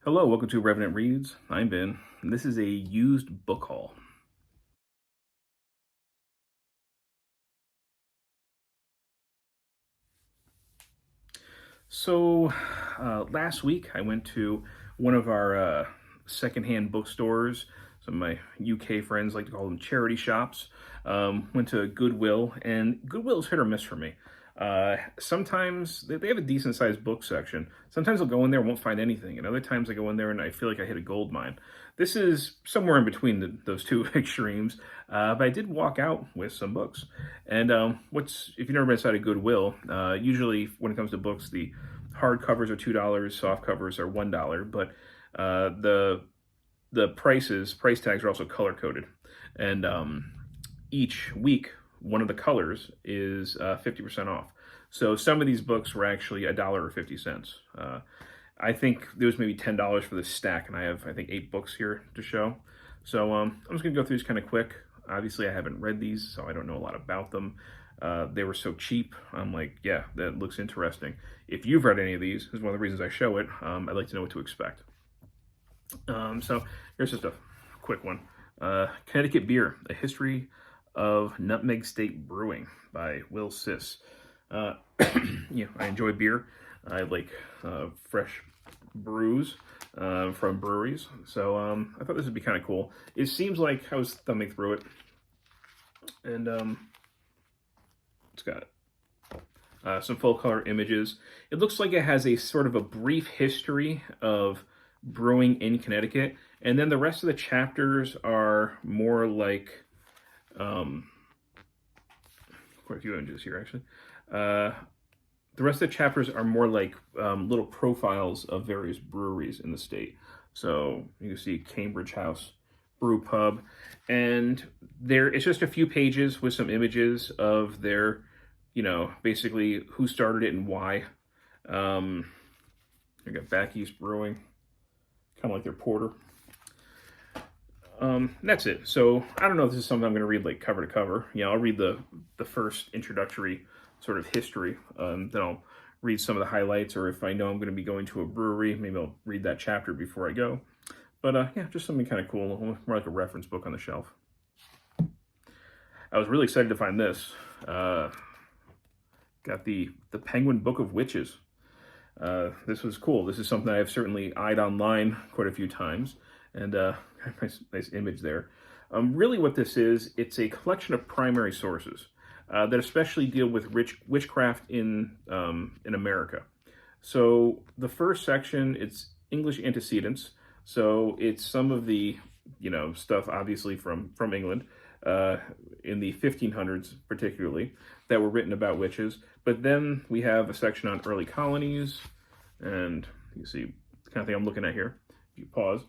Hello, welcome to Revenant Reads. I'm Ben, and this is a used book haul. So, last week I went to one of our secondhand bookstores. Some of my UK friends like to call them charity shops. Went to Goodwill, and Goodwill's hit or miss for me. Sometimes they have a decent sized book section. Sometimes I'll go in there and won't find anything, and other times I go in there and I feel like I hit a gold mine. This is somewhere in between those two extremes, but I did walk out with some books. And if you've never been inside a Goodwill, usually when it comes to books, the hard covers are $2, soft covers are $1, but the price tags are also color coded, and each week one of the colors is 50% off. So some of these books were actually $1.50. I think there was maybe $10 for this stack, and I have, I think, 8 books here to show. So I'm just going to go through this kind of quick. Obviously, I haven't read these, so I don't know a lot about them. They were so cheap. I'm like, yeah, that looks interesting. If you've read any of these, this is one of the reasons I show it. I'd like to know what to expect. So here's just a quick one. Connecticut Beer, A History of Nutmeg State Brewing by Will Siss. I enjoy beer. I like fresh brews from breweries. So I thought this would be kind of cool. It seems like I was thumbing through it, and it's got some full color images. It looks like it has a sort of a brief history of brewing in Connecticut, and then the rest of the chapters are more like quite a few images here actually. The rest of the chapters are more like little profiles of various breweries in the state. So you can see Cambridge House Brew Pub, and it's just a few pages with some images of their, basically who started it and why. We got Back East Brewing, kind of like their porter. That's it. So I don't know if this is something I'm going to read like cover to cover. I'll read the first introductory sort of history. Then I'll read some of the highlights, or if I know I'm going to be going to a brewery, maybe I'll read that chapter before I go. But yeah, just something kind of cool, more like a reference book on the shelf. I was really excited to find this. Got the Penguin Book of Witches. This was cool. This is something I've certainly eyed online quite a few times, and nice image there. Really what this is, it's a collection of primary sources that especially deal with witchcraft in America. So the first section, it's English antecedents. So it's some of the, stuff obviously from England in the 1500s particularly that were written about witches. But then we have a section on early colonies, and you see the kind of thing I'm looking at here. If you pause.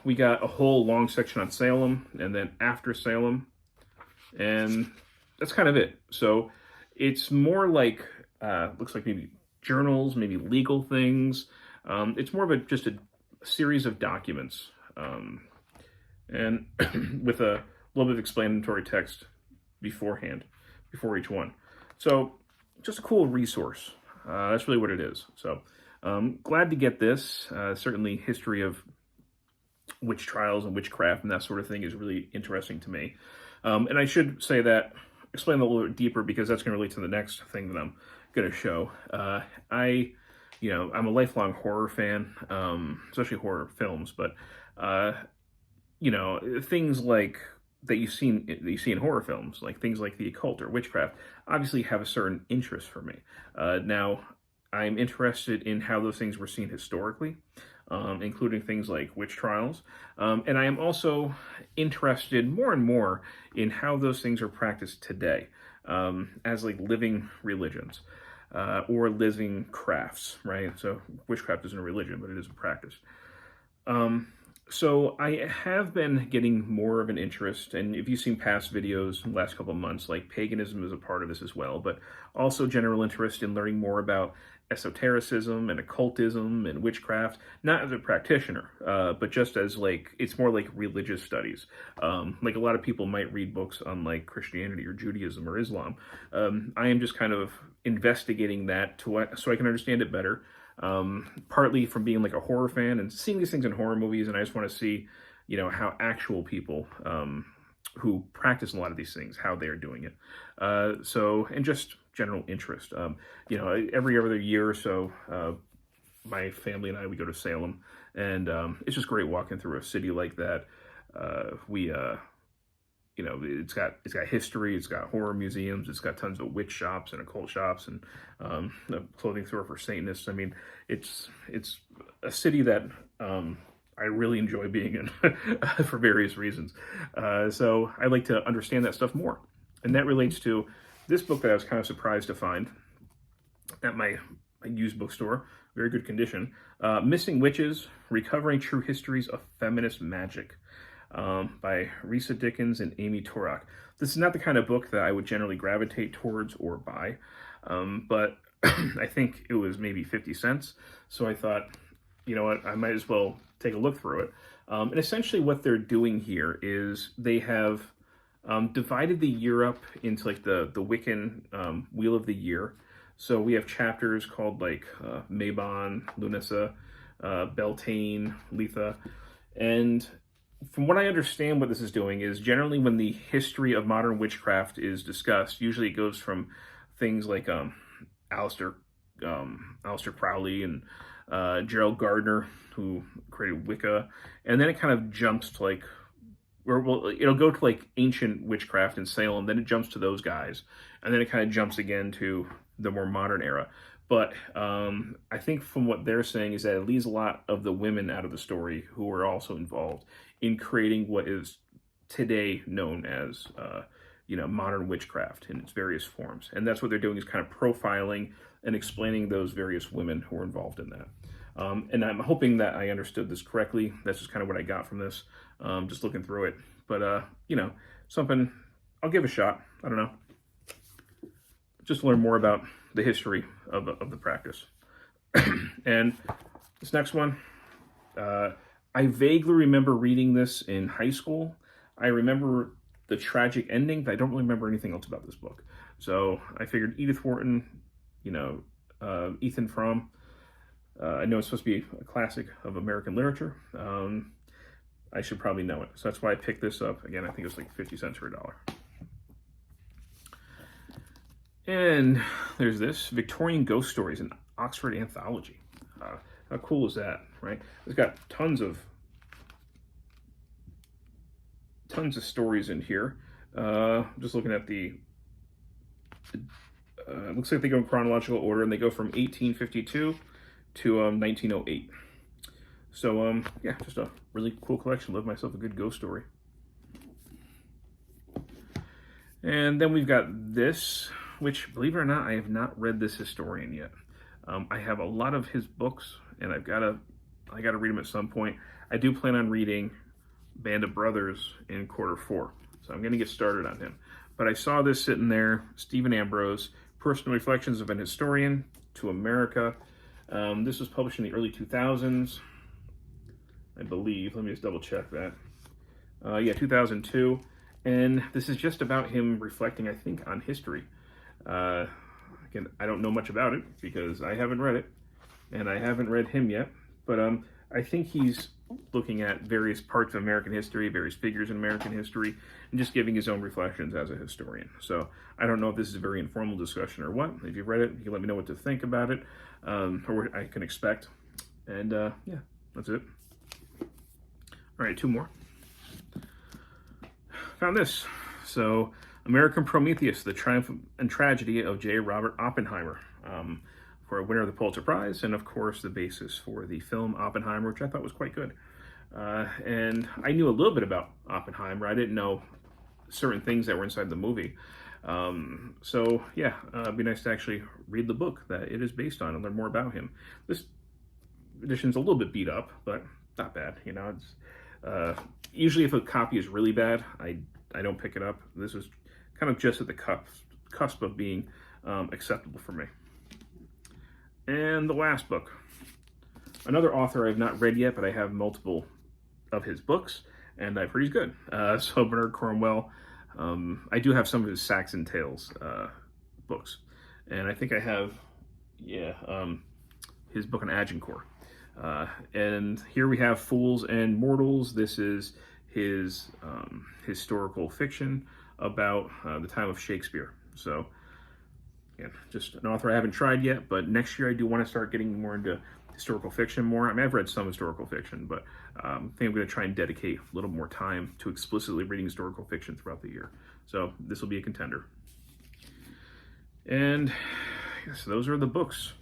We got a whole long section on Salem, and then after Salem, and that's kind of it. So it's more like, looks like maybe journals, maybe legal things. It's more of just a series of documents, and with a little bit of explanatory text before each one. So just a cool resource. That's really what it is. So glad to get this. Certainly history of witch trials and witchcraft and that sort of thing is really interesting to me. And I should say that, explain a little bit deeper, because that's going to relate to the next thing that I'm going to show. I'm a lifelong horror fan, especially horror films, but things like that you see in horror films, like things like the occult or witchcraft, obviously have a certain interest for me. Now, I'm interested in how those things were seen historically, including things like witch trials. And I am also interested more and more in how those things are practiced today, as like living religions, or living crafts, right? So witchcraft isn't a religion, but it is a practice. So I have been getting more of an interest, and if you've seen past videos in the last couple of months, like paganism is a part of this as well, but also general interest in learning more about esotericism and occultism and witchcraft, not as a practitioner, but just as it's more like religious studies. Like a lot of people might read books on like Christianity or Judaism or Islam. I am just kind of investigating that so I can understand it better. partly from being like a horror fan and seeing these things in horror movies, and I just want to see, how actual people who practice a lot of these things, how they're doing it. And just general interest. Every other year or so, my family and I, we go to Salem, and it's just great walking through a city like that. It's got history, it's got horror museums, it's got tons of witch shops and occult shops, and a clothing store for Satanists. I mean, it's a city that I really enjoy being in for various reasons. So I like to understand that stuff more, and that relates to this book that I was kind of surprised to find at my used bookstore, very good condition. Missing Witches: Recovering True Histories of Feminist Magic, by Risa Dickens and Amy Torok. This is not the kind of book that I would generally gravitate towards or buy, but I think it was maybe 50 cents. So I thought, you know what, I might as well take a look through it. And essentially what they're doing here is they have divided the year up into like the Wiccan Wheel of the Year. So we have chapters called like Mabon, Lunessa, Beltane, Letha, and from what I understand, what this is doing is generally when the history of modern witchcraft is discussed, usually it goes from things like Aleister Crowley and Gerald Gardner, who created Wicca, and then it kind of jumps to like, it'll go to like ancient witchcraft in Salem, then it jumps to those guys, and then it kind of jumps again to the more modern era. But I think from what they're saying is that it leaves a lot of the women out of the story who are also involved in creating what is today known as, modern witchcraft in its various forms. And that's what they're doing, is kind of profiling and explaining those various women who are involved in that. And I'm hoping that I understood this correctly. That's just kind of what I got from this, just looking through it. But, something I'll give a shot. I don't know. Just learn more about the history of the practice. And this next one, I vaguely remember reading this in high school. I remember the tragic ending, but I don't really remember anything else about this book. So I figured Edith Wharton, Ethan Frome. I know it's supposed to be a classic of American literature. I should probably know it. So that's why I picked this up. Again, I think it was like 50 cents or $1. And there's this, Victorian Ghost Stories, an Oxford anthology. How cool is that, right? It's got tons of stories in here. Just looking at it looks like they go in chronological order, and they go from 1852 to 1908. So, just a really cool collection. Love myself a good ghost story. And then we've got this, which, believe it or not, I have not read this historian yet. I have a lot of his books, and I gotta read them at some point. I do plan on reading Band of Brothers in Q4, so I'm gonna get started on him. But I saw this sitting there, Stephen Ambrose, Personal Reflections of an Historian to America. This was published in the early 2000s, I believe. Let me just double check that. 2002. And this is just about him reflecting, I think, on history. Again, I don't know much about it because I haven't read it, and I haven't read him yet. But I think he's looking at various parts of American history, various figures in American history, and just giving his own reflections as a historian. So I don't know if this is a very informal discussion or what. If you've read it, you can let me know what to think about it, or what I can expect. And that's it. All right, 2 more. Found this. So, American Prometheus, The Triumph and Tragedy of J. Robert Oppenheimer, for a winner of the Pulitzer Prize, and of course the basis for the film Oppenheimer, which I thought was quite good. And I knew a little bit about Oppenheimer. I didn't know certain things that were inside the movie. It'd be nice to actually read the book that it is based on and learn more about him. This edition's a little bit beat up, but not bad. It's usually if a copy is really bad, I don't pick it up. This is kind of just at the cusp of being acceptable for me. And the last book, another author I've not read yet, but I have multiple of his books, and I've heard he's good. So Bernard Cornwell. I do have some of his Saxon Tales books, and I think I have, his book on Agincourt. And here we have Fools and Mortals. This is his historical fiction about the time of Shakespeare. So, again, just an author I haven't tried yet, but next year I do want to start getting more into historical fiction more. I mean, I've read some historical fiction, but I think I'm going to try and dedicate a little more time to explicitly reading historical fiction throughout the year. So this will be a contender. And yes, those are the books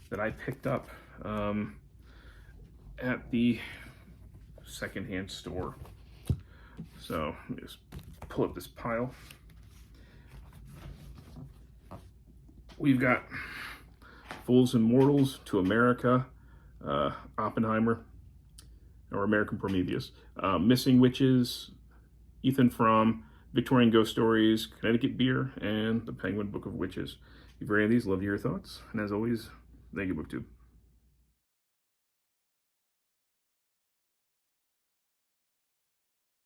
that I picked up at the secondhand store. So let me just pull up this pile. We've got Fools and Mortals, To America, Oppenheimer, or American Prometheus, Missing Witches, Ethan Frome, Victorian Ghost Stories, Connecticut Beer, and The Penguin Book of Witches. If you've read any of these, love to hear your thoughts. And as always, thank you, BookTube.